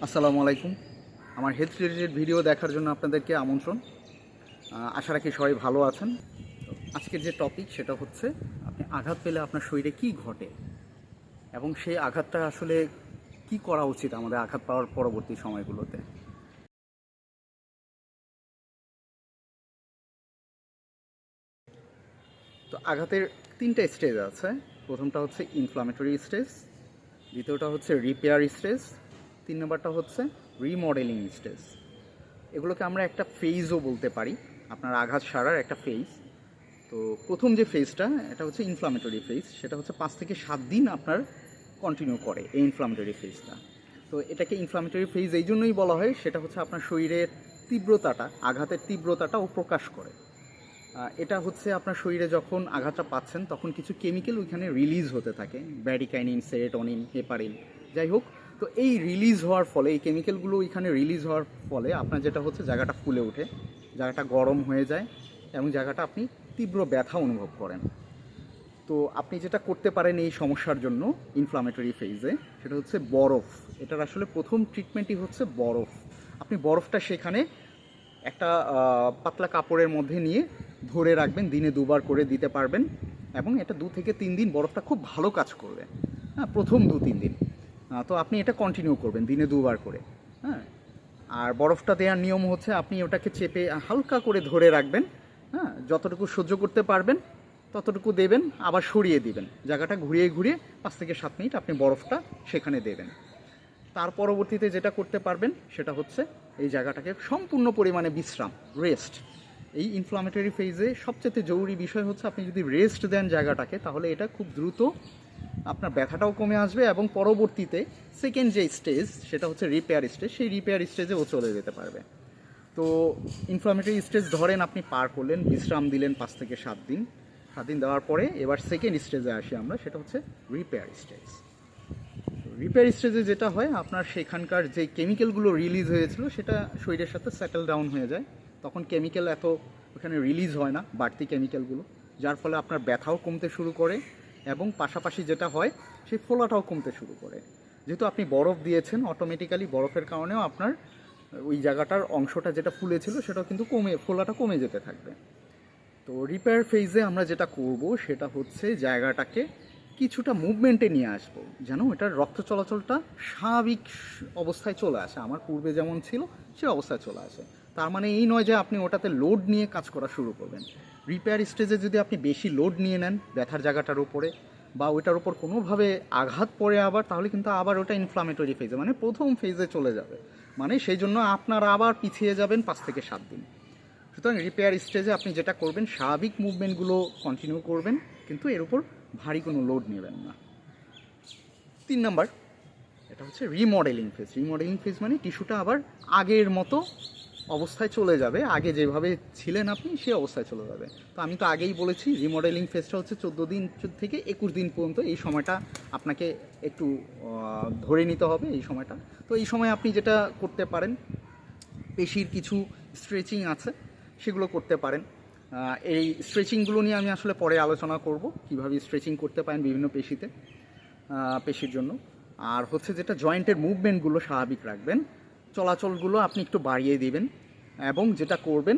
আসসালামু আলাইকুম। আমার হেলথ রিলেটেড ভিডিও দেখার জন্য আপনাদেরকে আমন্ত্রণ। আশা রাখি সবাই ভালো আছেন। তো আজকের যে টপিক সেটা হচ্ছে আপনি আঘাত পেলে আপনার শরীরে কী ঘটে এবং সেই আঘাতটা আসলে কি করা উচিত আমাদের আঘাত পাওয়ার পরবর্তী সময়গুলোতে। তো আঘাতের 3টা স্টেজ আছে। প্রথমটা হচ্ছে ইনফ্লামেটরি স্টেজ, দ্বিতীয়টা হচ্ছে রিপেয়ার স্টেজ, 3 নম্বরটা হচ্ছে রিমডেলিং স্টেজ। এগুলোকে আমরা একটা ফেজও বলতে পারি, আপনার আঘাত সারার একটা ফেজ। তো প্রথম যে ফেজটা এটা হচ্ছে ইনফ্লামেটরি ফেজ, সেটা হচ্ছে 5 থেকে 7 দিন আপনার কন্টিনিউ করে এই ইনফ্লামেটরি ফেজটা। তো এটাকে ইনফ্লামেটরি ফেজ এই জন্যই বলা হয়, সেটা হচ্ছে আপনার শরীরের তীব্রতাটা, আঘাতের তীব্রতাটাও প্রকাশ করে। এটা হচ্ছে আপনার শরীরে যখন আঘাতটা পাচ্ছেন তখন কিছু কেমিক্যাল ওইখানে রিলিজ হতে থাকে, ব্র্যাডিকাইনিন, সেরোটোনিন, হেপারিন, যাই হোক। তো এই রিলিজ হওয়ার ফলে, এই কেমিক্যালগুলো ওইখানে রিলিজ হওয়ার ফলে আপনার যেটা হচ্ছে জায়গাটা ফুলে ওঠে, জায়গাটা গরম হয়ে যায় এবং জায়গাটা আপনি তীব্র ব্যথা অনুভব করেন। তো আপনি যেটা করতে পারেন এই সমস্যার জন্য ইনফ্লামেটরি ফেজে, সেটা হচ্ছে বরফ। এটার আসলে প্রথম ট্রিটমেন্টই হচ্ছে বরফ। আপনি বরফটা সেখানে একটা পাতলা কাপড়ের মধ্যে নিয়ে ধরে রাখবেন, দিনে 2বার করে দিতে পারবেন এবং এটা 2 থেকে 3 দিন বরফটা খুব ভালো কাজ করবে। হ্যাঁ, প্রথম 2-3 দিন। তো আপনি এটা কন্টিনিউ করবেন দিনে 2বার করে। হ্যাঁ, আর বরফটা দেওয়ার নিয়ম হচ্ছে আপনি ওটাকে চেপে হালকা করে ধরে রাখবেন। হ্যাঁ, যতটুকু সহ্য করতে পারবেন ততটুকু দেবেন, আবার সরিয়ে দিবেন, জায়গাটা ঘুরিয়ে ঘুরিয়ে 5 থেকে 7 মিনিট আপনি বরফটা সেখানে দেবেন। তার পরবর্তীতে যেটা করতে পারবেন সেটা হচ্ছে এই জায়গাটাকে সম্পূর্ণ পরিমাণে বিশ্রাম, রেস্ট। এই ইনফ্লামেটরি ফেজে সবচেয়ে জরুরি বিষয় হচ্ছে আপনি যদি রেস্ট দেন জায়গাটাকে, তাহলে এটা খুব দ্রুত আপনার ব্যথাটাও কমে আসবে এবং পরবর্তীতে সেকেন্ড যে স্টেজ সেটা হচ্ছে রিপেয়ার স্টেজ, সেই রিপেয়ার স্টেজে ও চলে যেতে পারবে। তো ইনফ্লামেটরি স্টেজ ধরেন আপনি পার করলেন, বিশ্রাম দিলেন 5 থেকে 7 দিন। 7 দিন দেওয়ার পরে এবার সেকেন্ড স্টেজে আসি আমরা, সেটা হচ্ছে রিপেয়ার স্টেজ। রিপেয়ার স্টেজে যেটা হয়, আপনার সেখানকার যে কেমিক্যালগুলো রিলিজ হয়েছিল সেটা শরীরের সাথে সেটেল ডাউন হয়ে যায়। তখন কেমিক্যাল এত ওখানে রিলিজ হয় না, বাড়তি কেমিক্যালগুলো, যার ফলে আপনার ব্যথাও কমতে শুরু করে এবং পাশাপাশি যেটা হয় সেই ফোলাটাও কমতে শুরু করে। যেহেতু আপনি বরফ দিয়েছেন, অটোমেটিক্যালি বরফের কারণেও আপনার ওই জায়গাটার অংশটা যেটা ফুলেছিল সেটাও কিন্তু ফোলাটা কমে যেতে থাকবে। তো রিপেয়ার ফেজে আমরা যেটা করব সেটা হচ্ছে জায়গাটাকে কিছুটা মুভমেন্টে নিয়ে আসবো, যেন এটার রক্ত চলাচলটা স্বাভাবিক অবস্থায় চলে আসে, আমার পূর্বে যেমন ছিল সে অবস্থায় চলে আসে। তার মানে এই নয় যে আপনি ওটাতে লোড নিয়ে কাজ করা শুরু করবেন। রিপেয়ার স্টেজে যদি আপনি বেশি লোড নিয়ে নেন ব্যথার জায়গাটার উপরে বা ওইটার উপর কোনোভাবে আঘাত পড়ে আবার, তাহলে কিন্তু আবার ওটা ইনফ্লামেটরি ফেজে মানে প্রথম ফেজে চলে যাবে, মানে সেই জন্য আপনারা আবার পিছিয়ে যাবেন 5 থেকে 7 দিন। সুতরাং রিপেয়ার স্টেজে আপনি যেটা করবেন, স্বাভাবিক মুভমেন্টগুলো কন্টিনিউ করবেন, কিন্তু এর উপর ভারী কোনো লোড নেবেন না। 3 নাম্বার, এটা হচ্ছে রিমডেলিং ফেজ। রিমডেলিং ফেজ মানে টিস্যুটা আবার আগের মতো অবস্থায় চলে যাবে, আগে যেভাবে ছিলেন আপনি সেই অবস্থায় চলে যাবে। তো আমি তো আগেই বলেছি রিমডেলিং ফেজটা হচ্ছে 14 দিন থেকে 21 দিন পর্যন্ত, এই সময়টা আপনাকে একটু ধরে নিতে হবে এই সময়টা। তো এই সময় আপনি যেটা করতে পারেন, পেশির কিছু স্ট্রেচিং আছে সেগুলো করতে পারেন। এই স্ট্রেচিংগুলো নিয়ে আমি আসলে পরে আলোচনা করব, কীভাবে স্ট্রেচিং করতে পারেন বিভিন্ন পেশির জন্য। আর হচ্ছে যেটা জয়েন্টের মুভমেন্টগুলো স্বাভাবিক রাখবেন, চলাচলগুলো আপনি একটু বাড়িয়ে দিবেন এবং যেটা করবেন,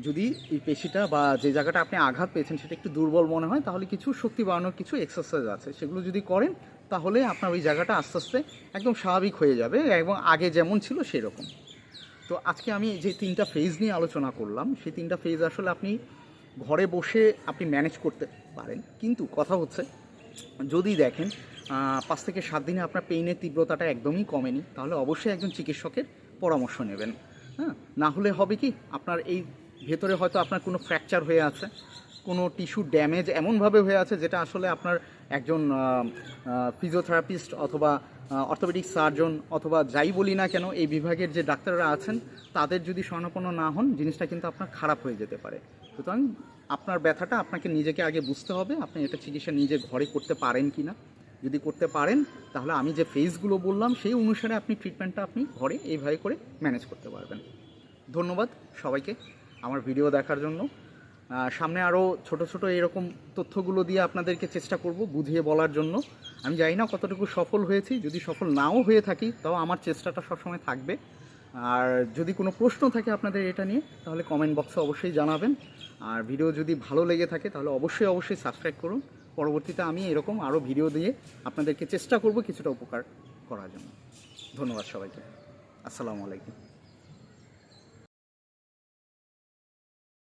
যদি এই পেশিটা বা যে জায়গাটা আপনি আঘাত পেয়েছেন সেটা একটু দুর্বল মনে হয়, তাহলে কিছু শক্তি বাড়ানোর কিছু এক্সারসাইজ আছে, সেগুলো যদি করেন তাহলে আপনার ওই জায়গাটা আস্তে আস্তে একদম স্বাভাবিক হয়ে যাবে এবং আগে যেমন ছিল সেরকম। তো আজকে আমি যে 3টা ফেজ নিয়ে আলোচনা করলাম, সেই 3টা ফেজ আসলে আপনি ঘরে বসে আপনি ম্যানেজ করতে পারেন, কিন্তু কথা হচ্ছে যদি দেখেন 5 থেকে 7 দিনে আপনার পেইনের তীব্রতাটা একদমই কমেনি, তাহলে অবশ্যই একজন চিকিৎসকের পরামর্শ নেবেন। হ্যাঁ, না হলে হবে কি, আপনার এই ভেতরে হয়তো আপনার কোনো ফ্র্যাকচার হয়ে আছে, কোনো টিস্যু ড্যামেজ এমনভাবে হয়ে আছে যেটা আসলে আপনার একজন ফিজিওথেরাপিস্ট অথবা অর্থোপেডিক সার্জন অথবা যাই বলি না কেন এই বিভাগের যে ডাক্তাররা আছেন তাদের যদি শরণাপন্ন না হন, জিনিসটা কিন্তু আপনার খারাপ হয়ে যেতে পারে। সুতরাং আপনার ব্যথাটা আপনাকে নিজেকে আগে বুঝতে হবে, আপনি এটা চিকিৎসা নিজে ঘরে করতে পারেন কি না। যদি করতে পারেন তাহলে আমি যে ফেজগুলো বললাম সেই অনুসারে আপনি ট্রিটমেন্টটা আপনি ঘরে এইভাবে করে ম্যানেজ করতে পারবেন। ধন্যবাদ সবাইকে আমার ভিডিও দেখার জন্য। সামনে আরও ছোট ছোট এরকম তথ্যগুলো দিয়ে আপনাদেরকে চেষ্টা করব বুঝিয়ে বলার জন্য। আমি জানি না কতটুকু সফল হয়েছি, যদি সফল নাও হয়ে থাকি তাও আমার চেষ্টাটা সবসময় থাকবে। আর যদি কোনো প্রশ্ন থাকে আপনাদের এটা নিয়ে তাহলে কমেন্ট বক্সে অবশ্যই জানাবেন। আর ভিডিও যদি ভালো লেগে থাকে তাহলে অবশ্যই সাবস্ক্রাইব করুন। পরবর্তীতে আমি এরকম আরও ভিডিও দিয়ে আপনাদেরকে চেষ্টা করব কিছুটা উপকার করার জন্য। ধন্যবাদ সবাইকে। আসসালামু আলাইকুম।